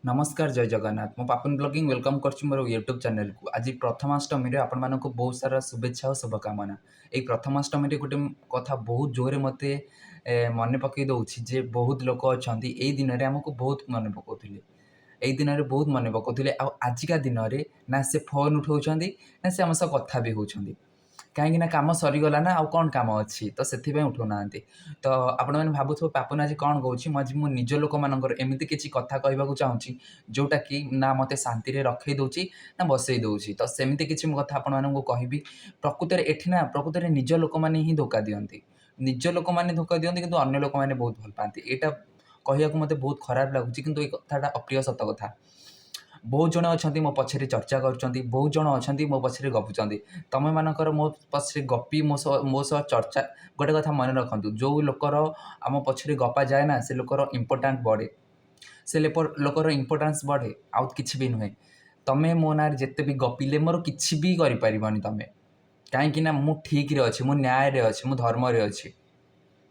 नमस्कार जय जगन्नाथ मो पापन ब्लॉगिंग वेलकम करछि मोर यूट्यूब चैनल को आज प्रथमाष्टमी रे आपण मानको बहुत सारा शुभेच्छा और शुभकामना। एई प्रथमाष्टमी रे गोटे कथा बहुत जोरे मते मने पकई दउछि जे बहुत लोक अछंती एई दिन रे हमको बहुत मने पकोथिले। एई दिन रे बहुत मने पकोथिले आ आजिका दिन रे ना से फोन उठाउछंती ना से हमसे कथा भी होउछंती। कहीं काम सरीगला ना आउ कौन काम अच्छी तो से उठुना तो आपण मैंने भावुथ पापन आज कौन कौन आज मो निज लोक मानकर एमती किसी कथा कहवाक चाहूँगी जोटा कि ना मत शांति रखई दूची ना बसई दूची तो सेमती किसी कथा आपण मानक कहबी प्रकृत में एठी ना प्रकृत में निज लोक मैंने ही धोखा दियंती निज लोक मैंने धोखा दियंती किंतु अन्य लोक मैंने बहुत भल पाती यहाँ कहवाक मत बहुत खराब लगुच कि कथाटा अप्रिय सत कथा बहुत जन अच्छा मो पछे चर्चा कर बहुत जन अच्छा मो पछे गपुंट तुम मानकर मो पछे गपी मो सह चर्चा गोटे कथा मन रखु जो लोकर आम पछे गपा जाए ना से लोकर इम्पोर्टाट बढ़े से लोकर इम्पोर्टान्स बढ़े आउ कि भी नुहे तुम्हें मो ना जिते भी गपिले मोर कि भी करनी तुम्हें कहीं मु ठीक रे अच्छी मु न्याय रे अच्छी मु धर्म रे अच्छी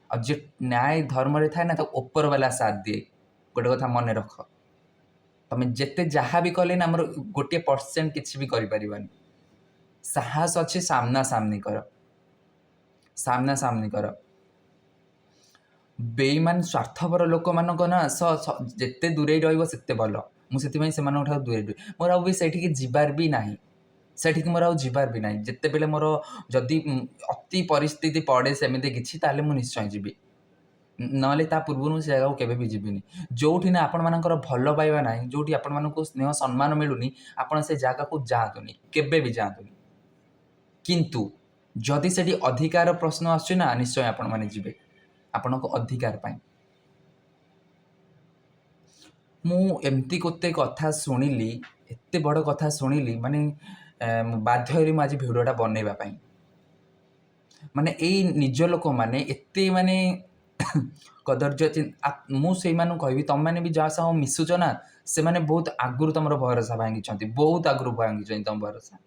आ जे न्याय धर्म रे थाए ना तो ऊपर वाला साथ दिए गोटे कथा मन रख तुम जिते जहाँ भी कले ना मोर 1% किसी भी कर साहस अच्छे सामना सामनी कर बेईमान स्वार्थपर लोक मान ना जिते दूरे रते भल मुझे दूरे मोर आ भी जीवार भी ना सेठी मोर आ जीवार भी ना जिते बेले मोर जदि अति परिस्थिति पड़े सेमती किसी ताले मु निश्चय जीवी ना ता पूर्व से जगह केवे भी जीविनी जोठी ना आपण मानकर भल पाइबा ना जोठी आपण मानक स्नेह सम्मान मिलूनी आपण से जगह को जातुनी केवे भी जातुनी किंतु जदि से अधिकार प्रश्न आसुना निश्चय आपण माने जीवे आपण को अधिकार पाई मु एमती कोते कथा शुणिली एते बड़ कथा शुणिली माने बाध्य आज भिडियोटा बनैबा पाई माने एई निज लोक माने एते माने कदर्य मुझे कहि तुम मैंने भी जहाँ सह मिशुच ना से मैंने बहुत आगुरी तुम भरोसा भांगी बहुत आगुरी भांगी तुम भरोसा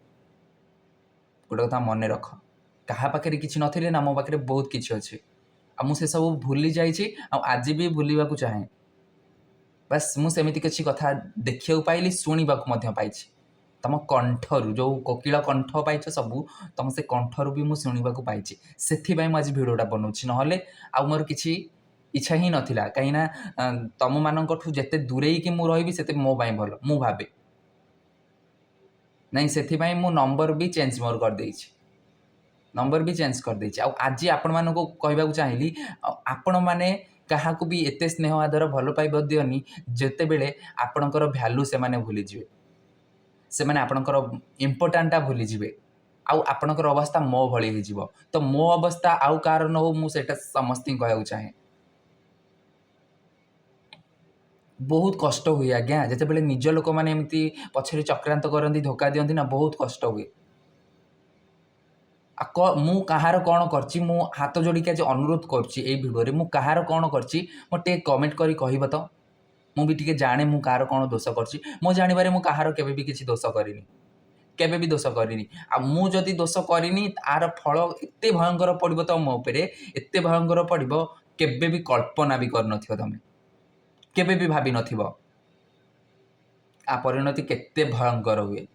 गोटे कथा मन रख क्या पाखे कि ना ना मो पाखे बहुत किसी अच्छे आ मुझे सब भूली जाइए आज भी भूलवा चाहे बस मुझे किसी कथा देखा पाइली शुणा पाई तुम कंठर जो कोकिल कंठ पाइछ सब तुम से कंठर भी मुझे शुणा पाई से आज भिडियोटा बनाऊँ ना मोर किसी इच्छा ही नाला कहीं तुम मानू जिते दूरे कि मुझे से मो भल मु भावे नहीं से मु नंबर भी चेंज मोर कर नंबर भी चेंज कर आज आपण मानक कहवाक चाहिए आपण मैंने क्या भी एत स्नेह आदर भल पाइब दियोनी जिते बेले आपणकर भैल्यू से भूलीजे से आपणकर इम्पोर्टाटा भूलीजे आपणकर अवस्था मो भली हो तो मो अवस्था आउ कार न हो मुझे समस्त कहवाक चाहे बहुत कष्ट हुए आज्ञा जिते बेले निज लोक मैंने एमती पछरे चक्रांत करती धोखा दियंती ना बहुत कष्ट हुए मु कहार कौन करछि मु हाथ जोड़िक आज अनुरोध करछि एई भिडियो मु कहार कौन करछि मोटे कमेंट करी कहब तो मु भी टिके जाने मु कहार कौन दोष करछि मो जानिबारे मु कहार केबे भी किछि दोष करिनी केबे भी दोष करिनी आ मु जदि दोष करिनी आर फल एते भयंकर पड़िबो तो मो उपरे एते भयंकर पड़िबो केबे भी कल्पना भी कर नथिबो तमे केबे भी भाबी नथिबो आ परिणति केते भयंकर हुए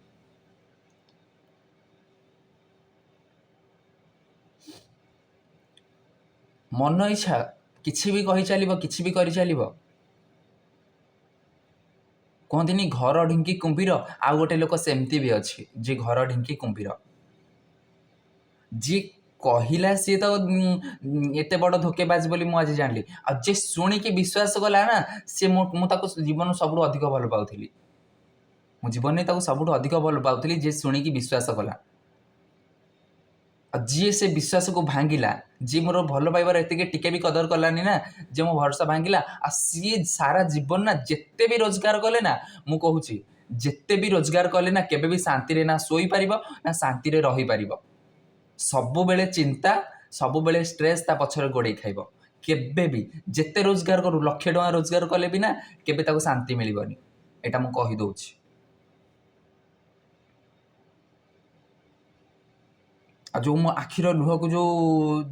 मन इच्छा किसी भी कही चलो किसी भी कर चलो कहती घर ढिंकी कुंभीर आउ गोटे लोक सेमती भी अच्छी जी घर ढिंकी कुंभीर जी कहला सी तो एत बड़ धोकेबाज बोली मुझे जानी आ जे शुणिकी विश्वास कला ना सी मुझे जीवन सब अधिक भल पाऊली मो जीवन में सब अधिक भल पाऊली जे शुणिकी विश्वास कला जी से विश्वास को भांगिला जी मोर भल पाइबार एति टिके भी कदर कलानी ना जे मो भरोसा भांगिला आ सी सारा जीवन ना जिते भी रोजगार कले ना मु कहूँ जिते भी रोजगार कले ना केबे भी शांति रे ना सोई पारिबो ना शांति रे रही पारिबो सबु बेले चिंता सबु बेले स्ट्रेस ता पछरे गोड़े खाइबो केबे भी जिते रोजगार करू लक्ष टका रोजगार कले भी ना केबे ताको शांति मिलिबनी एटा मु कहि दउछि आ जो मो आखिर लुह को जो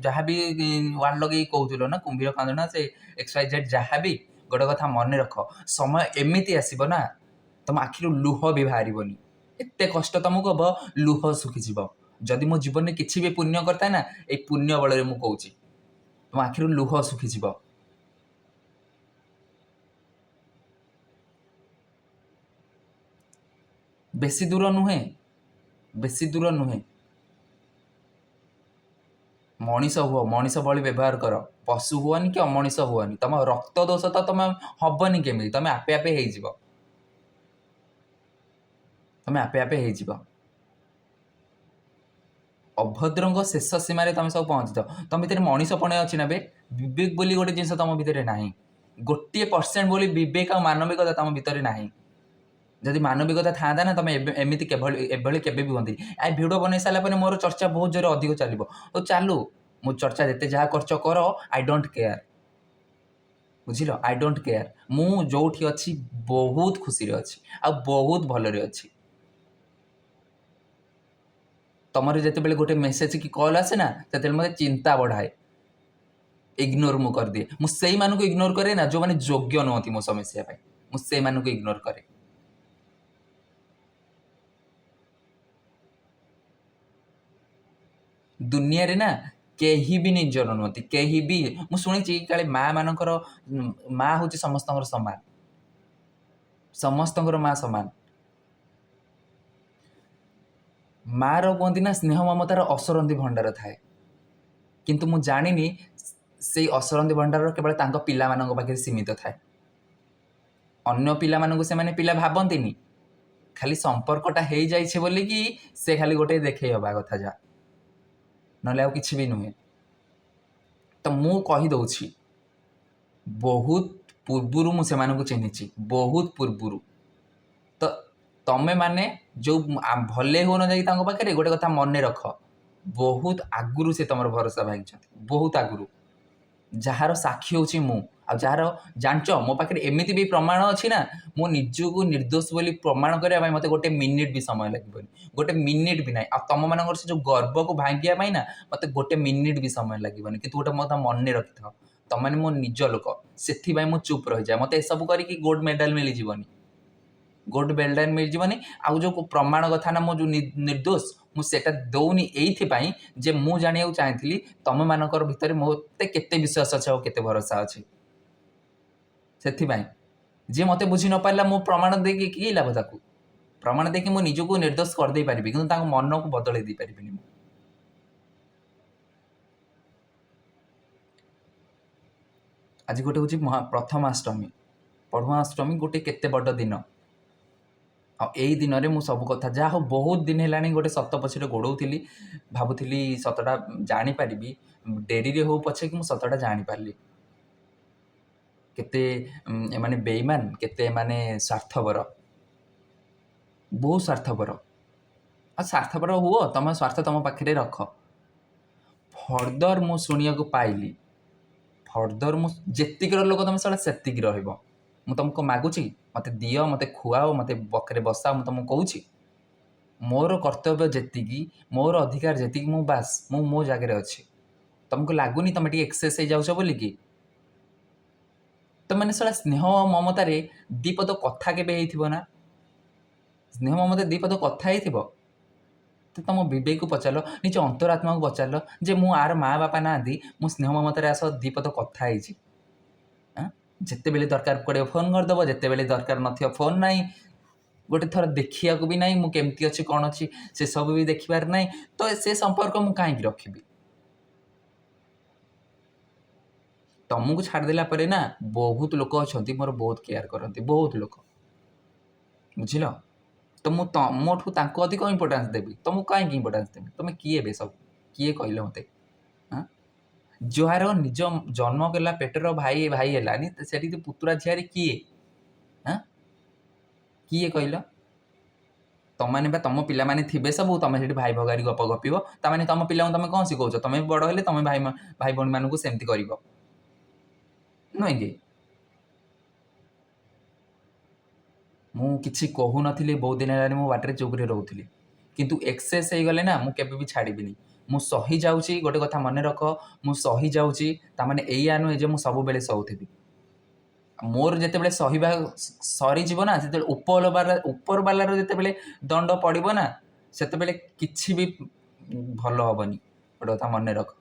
जहाँ भी वार्ड लगे कहूल ना कुंभीर कांदना से XYZ जहाँ भी गोटे कथा मन रख समय एमती आसब ना तुम आखिर लुह भी बाहरनी एत कष्ट तुमको हम लुह सुखीज जदि मो जीवन में किसी भी पुण्य करता ना ये पुण्य बल मुझे कौच तुम आखिर लुह सुखीज बेसी दूर नुहे बेसी दूर नुहे मनीष हुआ मनीष भली व्यवहार कर पशु हुआनी कि अमनीष हुआनी तुम रक्त दोष तो तुम हबनी केमी तुम आपे आपे हो तुम आपे आपे हो अभद्र शेष सीमार तुम सब पहुँच तुम भर मनीषपणे अच्छी ना बे विवेक बोली गोटे जिन तुम भितर ना 1% बोली विवेक और मानविकता तुम भितर ना जदि मानविकता था ना तुम एमती एभली केवे भी हमें आ भिड बन सारापर मोर चर्चा बहुत जोर अधिक चलो तो चलू मो चर्चा जिते जहाँ कर आई डोंट केयर बुझिल आई डोंट केयर मु जो अच्छी बहुत खुशी अच्छी आ बहुत भलरे अच्छी तुम जिते गोटे मेसेज कि कॉल आसे ना से मत चिंता बढ़ाए इग्नोर मु कर दिए मुझे इग्नोर करे ना जो मैंने योग्य नुहति मो समस्या मुझे इग्नोर करे दुनिया रे ना केही भी निजर नुहति केही भी मु शुणी काले माँ मानकर माँ हूँ समस्त सामान समस्त माँ सामान माँ कहती ना स्नेह ममतार असरंधी भंडार थाए किंतु मु जानिनी से असरंधी भंडार केवल तांको पिला मानक पाखे सीमित थाए अन्य पिला मानक से माने पिला भाबंतीनी खाली संपर्कटा हो जाइछे बोली कि से खाली गोटे देखे हवा कथा जा ना कि भी नुहे तो मु कही दौछि बहुत पूर्वर मुझे चिन्हिची बहुत पूर्वर तो तमें माने जो भले हो न जाए पाखे गोटे कथा मन रख बहुत आगुरी से तुम भरोसा भाई बहुत आगुरी जार साक्षी हूँ मु जार जानच मो पाखे एमती भी प्रमाण अच्छी ना मो निजक निर्दोष बोली प्रमाण करने मत गोटे मिनिट भी समय लगे गोटे मिनिट भी ना तुम मान से जो गर्व को भांगिया ना मत गोटे मिनिट भी समय लगे कि गोटे मत मन रखि था तुम मैंने मो निज लोक से मुझे चुप रही जाए मत सब करके गोल्ड मेडल मिल जीवनी गोल्ड मेडल मिल जीवनी आउ जो प्रमाण कथा ना मो जो निर्दोष मुझे दौनी ये जे मु जाना चाहती तुम मानकर भितर मत केते विश्वास अच्छे और केते भरोसा अच्छे से जी मत बुझी न पारा मो प्रमाण देकी कि लाभ ताकू प्रमाण देखिए मो निजक निर्दोष करदे पारि कि मन को बदल दे पारि आज गोटे हूँ प्रथमाष्टमी पढ़ुआष्टमी गोटे केते बड़ दिन आई दिन में मुझ सब कथा जहाँ बहुत दिन है गोटे सत पछे गोड़ौली भावुली सतटा जापारि डेरी हो पछे कि मुझे सतटा जापारि केते माने बेईमान केते माने स्वार्थपर बहुत स्वार्थपर आ स्वार्थपर हुओ तुम स्वार्थ तुम पाखे रख फर्दर मु शुणा पाइली फर्दर मुतीक लोक तुम सारा सेतिक रहिबो मु तुमको मागुची मत दियो मत खुआओ मत बकरे बसाओ मु तुमको कहूँ मोर कर्तव्य जेतिकी मोर अधिकार जेतिकी मु बास मु मो जगह अच्छी तुमको लगुनि तुम एक्सेस हो जाऊच बोली कि तो मैंने सारा स्नेह ममतार दीपद कथा के ना स्नेह ममता दीपद कथा हो तो तुम विवेक को पचार निज अंतरात्मा को पचार जे मु आर माँ बापा ना मु स्नेह ममतार आस दीपद कथा जिते बेले दरकार पड़े फोन करदेव जिते बेले दरकार न फोन ना गोटे थर देखा भी ना मुझे अच्छी कौन अच्छी से सब भी देखिबार ना तो से संपर्क मु कहीं रखी तुमको छाड़देला परे ना बहुत लोक अच्छा मोर बहुत केयर करती बहुत लोक बुझिल तो मोठू अधिक इंपोर्टान्स देवी तुमको कहीं इंपोर्टान्स देवी तुम किए सब किए कहल मत जुहार निज जन्म कला पेटर भाई भाई है से पुतुरा झियारी किए किए कहल तुम तुम पिला थे सब तुम से भाई भगारी गप गपिब ताने तुम पिला तुम कौन शिखौ तुम बड़ हेले तुम भाई भाई भाई मानू सेमती कर नुहे कि मुझे कहू नी बहुत दिन है मो बाटर चुप्रे रोली किंतु एक्सेस हो गले ना मुझे भी छाड़बी मु सही जाऊँगी गोटे कथा मन रख मु सही जाऊँगी ताने या नुहे जे मु सब बेले सहूथी मोर जितेबाला सहिबा सरीज ना से ऊपर बालार जितेबाला दंड पड़ो ना से किसी भी भल हेनी गोटे कथा मन रख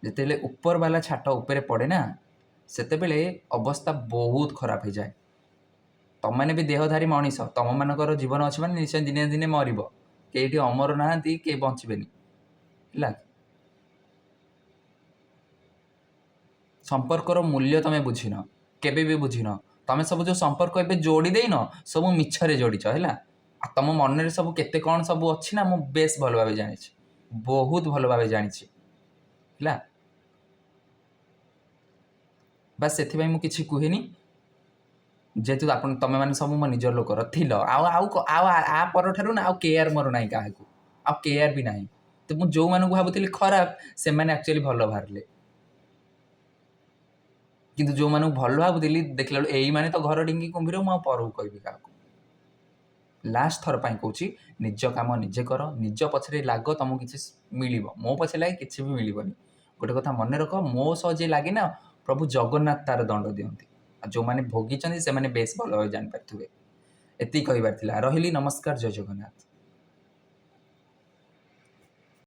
जिते ऊपर बाला छाट उपरे पड़े ना से अवस्था बहुत खराब हो जाए तुम मैंने भी देहधारी मनीष तुम मानकर जीवन अच्छे मैंने निश्चय दिने दिने मर कई अमर ना किए बचे संपर्कर मूल्य तुम्हें बुझीन केबे भी बुझीन तुम सब जो संपर्क ए जोड़ी देन सब मिछरे जोड़ीच है तुम मन में सब केते कौन सब अच्छी ना मुझे बेस भल भाव जानी बहुत भल भाव जानी बस से मुझे कहेनी जेहेतु तुम मैंने सब मो निजर लोकर थिल आउ ना आउ केयर मोर ना क्या आउ केयर भी ना तो मुझे जो मानू भावुली खराब से मैंने एक्चुअली भल बाहर किंतु जो मानू भल भावुली देखला यही माने तो घर डिंगी कुंभीर मुझे पर कहबी क्या लास्ट थर पर कहूँ निज कम निजे कर निज पछरे लाग तुमको किसी मिल मो पछे लगे किसी भी मिलनी गोटे कथा मन रख मो सह जी लगे ना प्रभु जगन्नाथ तार दंड दियंती जो मैंने भोगी से बेस भल भाव जापारे एति कहबार रही नमस्कार जय जगन्नाथ।